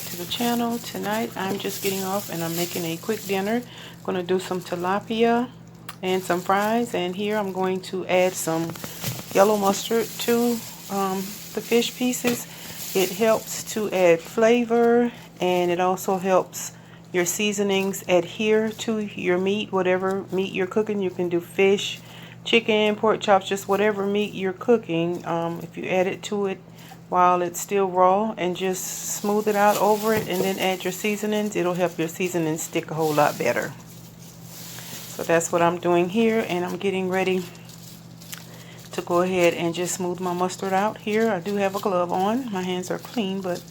to the channel. Tonight I'm just getting off and I'm making a quick dinner. I'm going to do some tilapia and some fries, and here I'm going to add some yellow mustard to the fish pieces. It helps to add flavor, and it also helps your seasonings adhere to your meat. Whatever meat you're cooking, you can do fish, chicken, pork chops, just whatever meat you're cooking. If you add it to it while it's still raw and just smooth it out over it and then add your seasonings, it'll help your seasonings stick a whole lot better. So that's what I'm doing here, and I'm getting ready to go ahead and just smooth my mustard out here. I do have a glove on. My hands are clean, but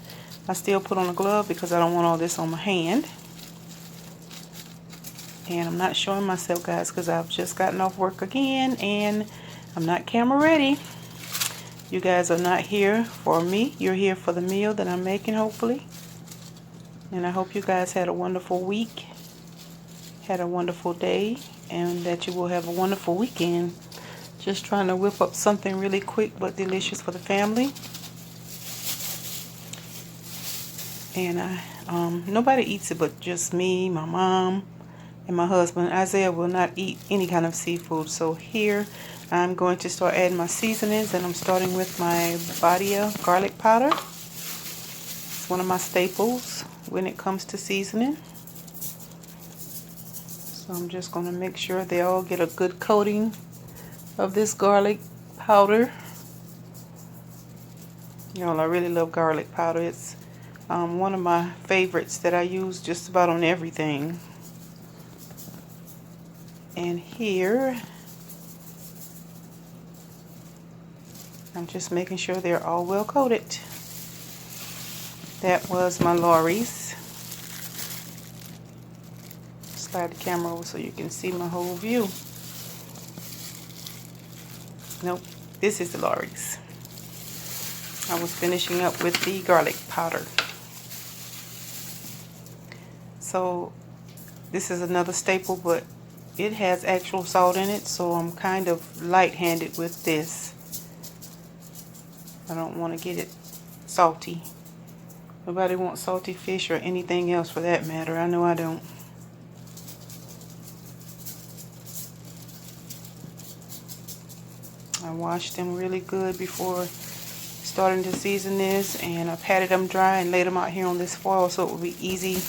I still put on a glove because I don't want all this on my hand. And I'm not showing myself, guys, because I've just gotten off work again and I'm not camera ready. You guys are not here for me. You're here for the meal that I'm making, hopefully. And I hope you guys had a wonderful week, had a wonderful day, and that you will have a wonderful weekend. Just trying to whip up something really quick but delicious for the family. And nobody eats it but just me, my mom, and my husband. Isaiah will not eat any kind of seafood. So here I'm going to start adding my seasonings, and I'm starting with my Badia garlic powder. It's one of my staples when it comes to seasoning. So I'm just going to make sure they all get a good coating of this garlic powder. Y'all, I really love garlic powder. It's one of my favorites that I use just about on everything. And here I'm just making sure they're all well coated. That was my Lorry's. Slide the camera over so you can see my whole view. Nope, this is the Lorry's. I was finishing up with the garlic powder. So this is another staple, but it has actual salt in it, so I'm kind of light-handed with this. I don't want to get it salty. Nobody wants salty fish or anything else for that matter. I know I don't. I washed them really good before starting to season this, and I patted them dry and laid them out here on this foil so it would be easy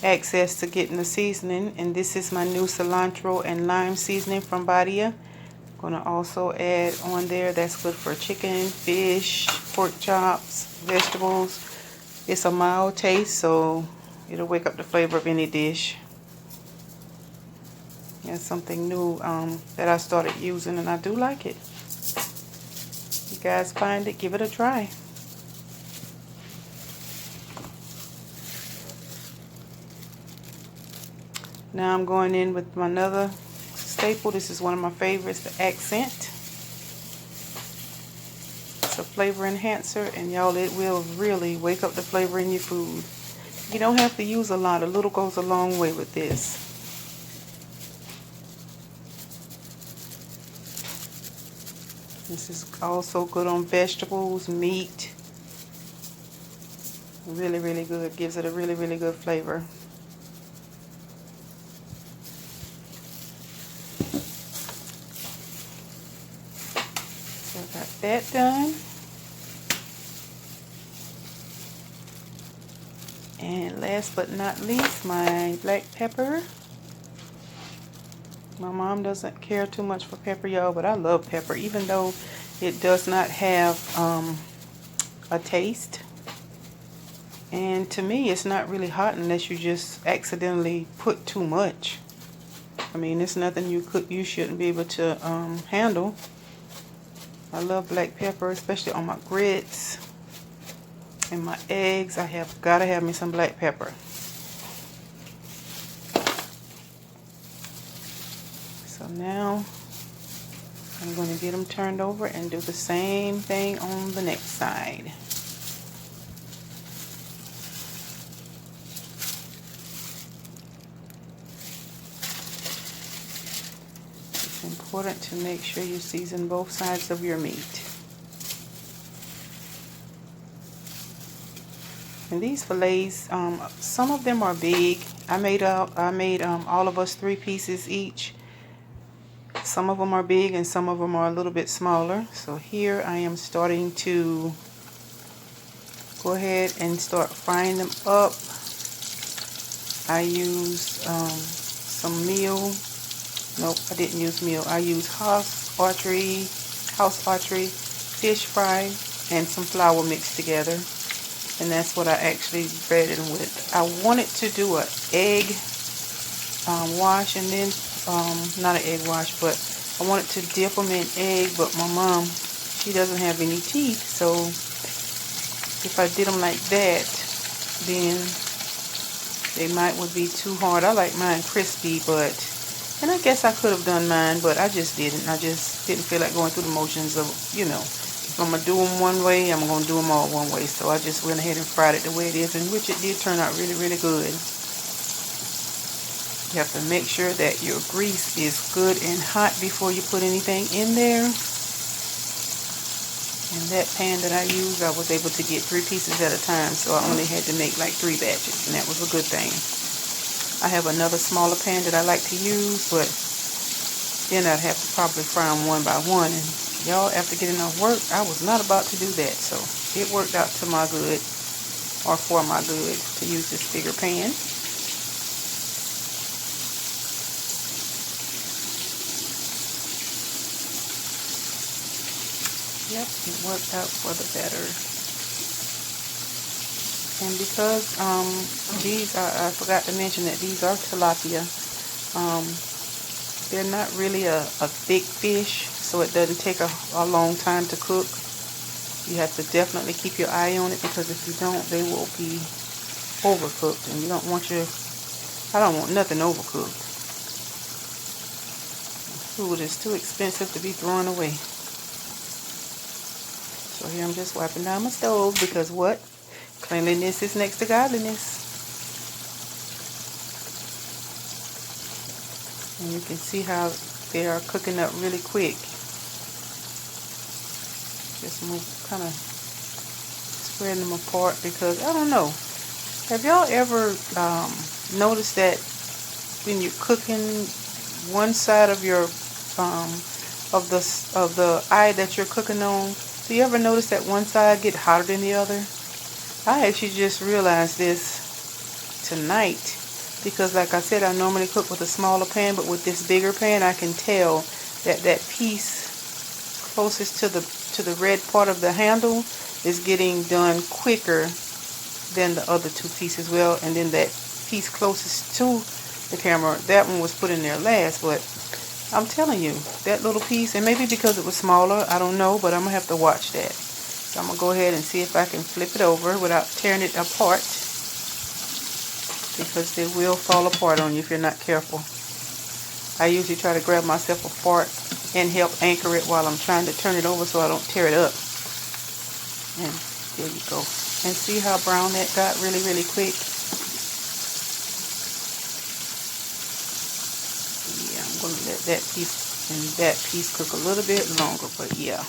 access to getting the seasoning. And this is my new cilantro and lime seasoning from Badia. I'm going to also add on there. That's good for chicken, fish, pork chops, vegetables. It's a mild taste, so it'll wake up the flavor of any dish. That's something new that I started using, and I do like it. You guys find it, give it a try. Now I'm going in with my another staple. This is one of my favorites, the Accent. It's a flavor enhancer, and y'all, it will really wake up the flavor in your food. You don't have to use a lot. A little goes a long way with this. This is also good on vegetables, meat. Really, really good. Gives it a really, really good flavor. So I got that done. And last but not least, my black pepper. My mom doesn't care too much for pepper, y'all, but I love pepper, even though it does not have a taste. And to me, it's not really hot unless you just accidentally put too much. I mean, it's nothing you shouldn't be able to handle. I love black pepper, especially on my grits and my eggs. I have got to have me some black pepper. So now I'm going to get them turned over and do the same thing on the next side. It's important to make sure you season both sides of your meat. And these fillets, some of them are big. I made all of us 3 pieces each. Some of them are big and some of them are a little bit smaller. So here I am starting to go ahead and start frying them up. I used some meal. Nope, I didn't use meal. I used house archery fish fry and some flour mixed together. And that's what I actually breaded them with. I wanted to do an egg wash and then, not an egg wash, but I wanted to dip them in egg, but my mom, she doesn't have any teeth, so if I did them like that, then they would be too hard. I like mine crispy, and I guess I could have done mine, but I just didn't. I just didn't feel like going through the motions of, if I'm going to do them one way, I'm going to do them all one way. So I just went ahead and fried it the way it is, and which it did turn out really, really good. You have to make sure that your grease is good and hot before you put anything in there. And that pan that I used, I was able to get 3 pieces at a time, so I only had to make like 3 batches, and that was a good thing. I have another smaller pan that I like to use, but then I'd have to probably fry them one by one, and y'all, after getting off work, I was not about to do that, so it worked out to my good, or for my good, to use this bigger pan. Yep, it worked out for the better. And because these are, I forgot to mention that these are tilapia. They're not really a thick fish, so it doesn't take a long time to cook. You have to definitely keep your eye on it, because if you don't, they will be overcooked, and you don't want I don't want nothing overcooked. Food is too expensive to be thrown away. So here I'm just wiping down my stove, because what? Cleanliness is next to godliness. And you can see how they are cooking up really quick. Just kind of spreading them apart, because I don't know. Have y'all ever noticed that when you're cooking one side of your of the eye that you're cooking on, do you ever notice that one side get hotter than the other? I actually just realized this tonight, because like I said, I normally cook with a smaller pan, but with this bigger pan, I can tell that that piece closest to the red part of the handle is getting done quicker than the other 2 pieces. Well, and then that piece closest to the camera, that one was put in there last, but I'm telling you, that little piece, and maybe because it was smaller, I don't know, but I'm going to have to watch that. So I'm going to go ahead and see if I can flip it over without tearing it apart, because they will fall apart on you if you're not careful. I usually try to grab myself a fork and help anchor it while I'm trying to turn it over so I don't tear it up. And there you go. And see how brown that got really, really quick? Yeah, I'm going to let that piece and that piece cook a little bit longer, but yeah.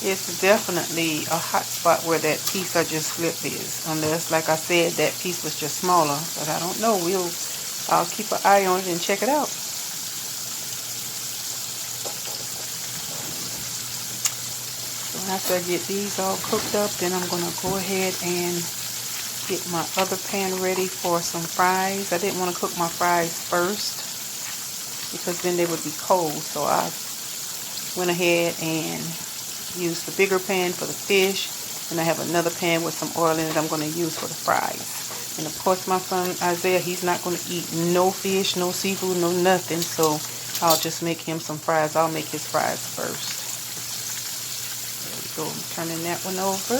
It's definitely a hot spot where that piece I just flipped is. Unless, like I said, that piece was just smaller. But I don't know. I'll keep an eye on it and check it out. So after I get these all cooked up, then I'm going to go ahead and get my other pan ready for some fries. I didn't want to cook my fries first, because then they would be cold. So I went ahead and use the bigger pan for the fish, and I have another pan with some oil in it I'm going to use for the fries. And of course my son Isaiah, he's not going to eat no fish, no seafood, no nothing, so I'll just make him some fries. I'll make his fries first. There we go. I'm turning that one over.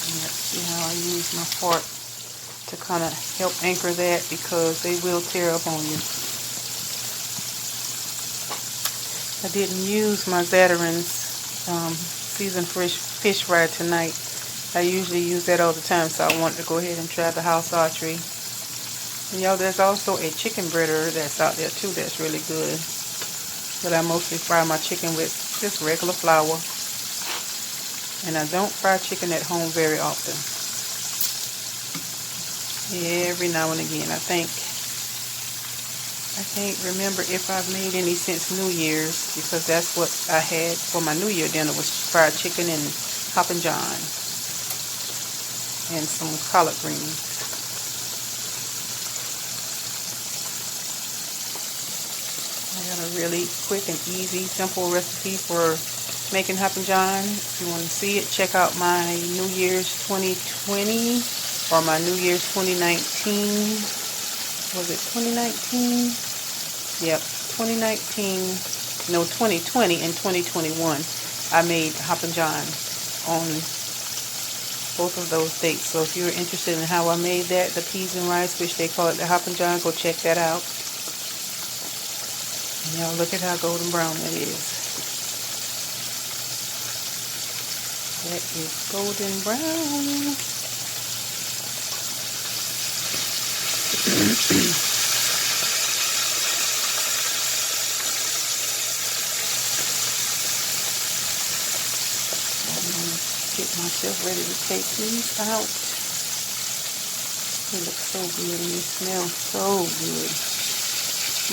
And let's see how I use my fork to kind of help anchor that, because they will tear up on you. I didn't use my Zatarain's seasoned fish fry tonight. I usually use that all the time, so I wanted to go ahead and try the house archery. And y'all, there's also a chicken breader that's out there too that's really good. But I mostly fry my chicken with just regular flour. And I don't fry chicken at home very often. Every now and again. I can't remember if I've made any since New Year's, because that's what I had for my New Year dinner, was fried chicken and Hoppin' John and some collard greens. I got a really quick and easy, simple recipe for making Hoppin' John. If you want to see it, check out my New Year's 2020 or my New Year's 2019. Was it 2019? Yep, 2019. No, 2020 and 2021. I made Hoppin' John on both of those dates. So if you're interested in how I made that, the peas and rice, which they call it the Hoppin' John, go check that out. And y'all look at how golden brown that is. That is golden brown. Get myself ready to take these out. They look so good and they smell so good.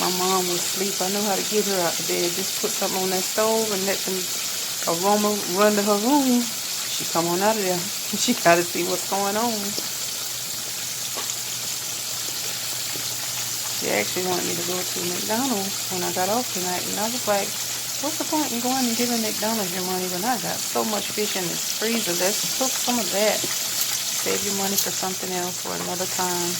My mom was asleep. I know how to get her out of bed. Just put something on that stove and let the aroma run to her room. She come on out of there. She got to see what's going on. She actually wanted me to go to McDonald's when I got off tonight, and I was like, what's the point in going and giving McDonald's your money when I got so much fish in this freezer? Let's cook some of that. Save your money for something else for another time.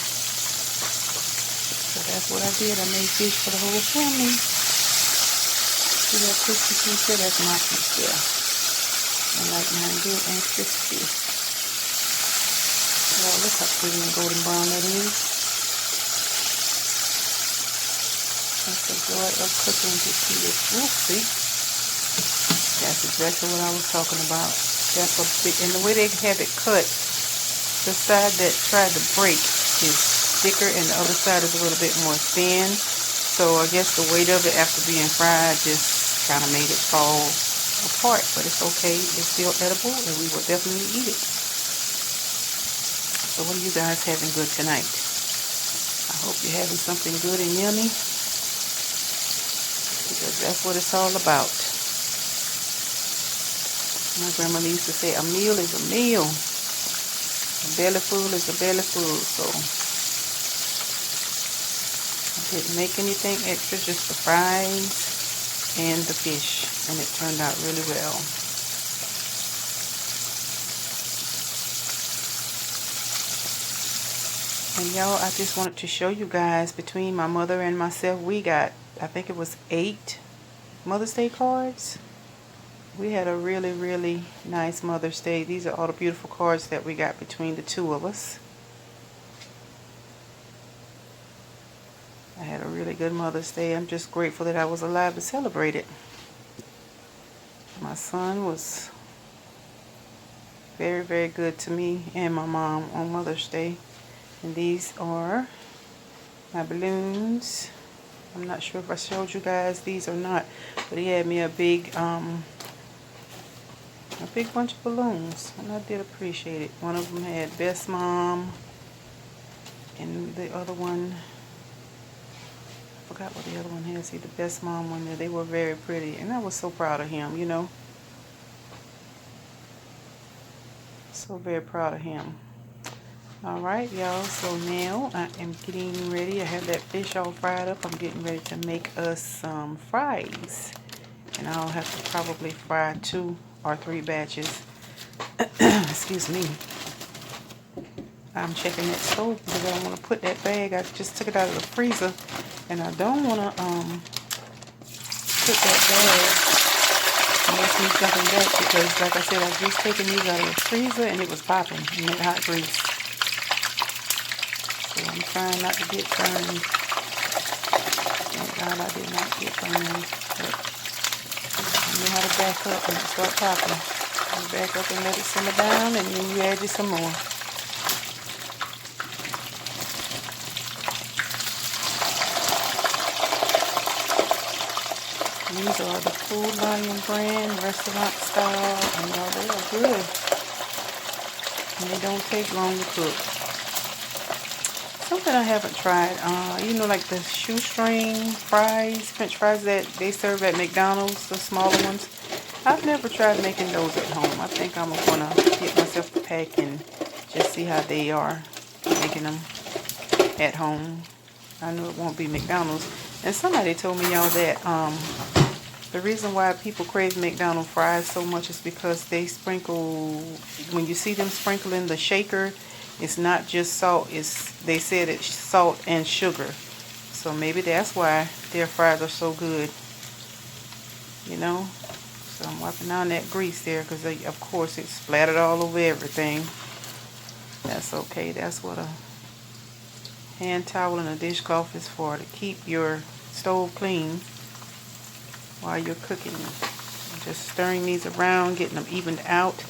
So that's what I did. I made fish for the whole family. See that crispy piece there? That's my piece there. I like mine good and crispy. Well, look how pretty and golden brown that is. That's the joy of cooking to see this. We'll see. That's exactly what I was talking about. That's a big, and the way they have it cut, the side that tried to break is thicker and the other side is a little bit more thin. So I guess the weight of it after being fried just kind of made it fall apart. But it's okay. It's still edible and we will definitely eat it. So what are you guys having good tonight? I hope you're having something good and yummy, because that's what it's all about. My grandmother used to say, a meal is a meal. A belly full is a belly full. So I didn't make anything extra, just the fries and the fish. And it turned out really well. And y'all, I just wanted to show you guys, between my mother and myself, we got, I think it was 8 Mother's Day cards. We had a really, really nice Mother's Day. These are all the beautiful cards that we got between the two of us. I had a really good Mother's Day. I'm just grateful that I was alive to celebrate it. My son was very, very good to me and my mom on Mother's Day. And these are my balloons. I'm not sure if I showed you guys these or not, but he had me a big bunch of balloons, and I did appreciate it. One of them had Best Mom, and the other one, I forgot what the other one had. See, the Best Mom one there. They were very pretty, and I was so proud of him, you know. So very proud of him. Alright, y'all, so now I am getting ready. I have that fish all fried up. I'm getting ready to make us some fries. And I'll have to probably fry 2 or 3 batches. Excuse me. I'm checking that stove because I don't want to put that bag. I just took it out of the freezer. And I don't want to put that bag and make me jumping back, because, like I said, I've just taken these out of the freezer and it was popping in that hot grease. So I'm trying not to get burned. Thank God I did not get burned. But I know how to back up when it starts popping. You back up and let it simmer down, and then you add you some more. These are the Food Lion brand, restaurant style, and y'all, they are good. And they don't take long to cook. Something I haven't tried, you know, like the shoestring fries, French fries that they serve at McDonald's, the smaller ones. I've never tried making those at home. I think I'm gonna get myself a pack and just see how they are making them at home. I know it won't be McDonald's. And somebody told me, y'all, that the reason why people crave McDonald's fries so much is because they sprinkle, when you see them sprinkling the shaker, it's not just salt, they said it's salt and sugar. So maybe that's why their fries are so good, you know. So I'm wiping down that grease there because of course it splattered all over everything. That's okay. That's what a hand towel and a dishcloth is for, to keep your stove clean while you're cooking. Just stirring these around, getting them evened out.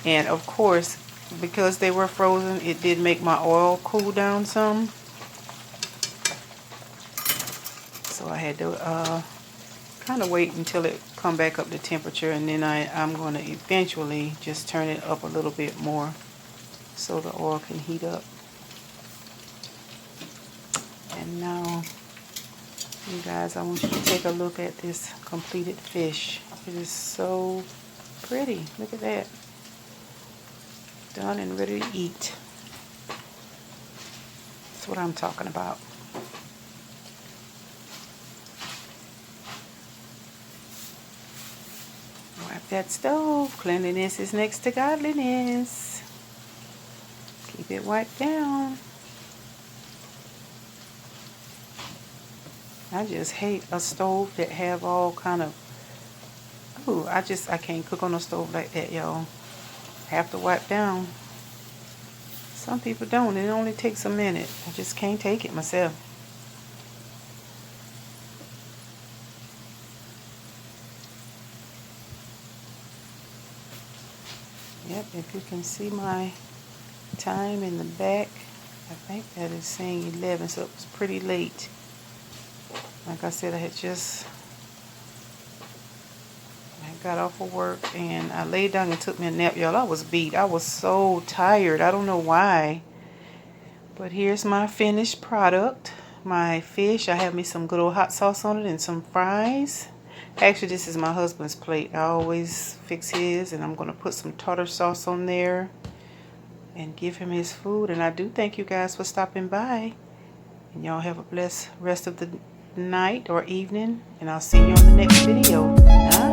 And of course, because they were frozen, it did make my oil cool down some. So I had to kind of wait until it come back up to temperature, and then I'm going to eventually just turn it up a little bit more so the oil can heat up. And now, you guys, I want you to take a look at this completed fish. It is so pretty. Look at that. Done and ready to eat. That's what I'm talking about. Wipe that stove. Cleanliness is next to godliness. Keep it wiped down. I just hate a stove that have all kind of, ooh, I can't cook on a stove like that, y'all. Have to wipe down. Some people don't. It only takes a minute. I just can't take it myself. Yep, if you can see my time in the back, I think that is saying 11, so it was pretty late. Like I said, I got off of work and I laid down and took me a nap, y'all. I was beat. I was so tired. I don't know why. But here's my finished product. My fish. I have me some good old hot sauce on it and some fries. Actually, this is my husband's plate. I always fix his, and I'm going to put some tartar sauce on there and give him his food. And I do thank you guys for stopping by. And y'all have a blessed rest of the night or evening. And I'll see you on the next video. Bye.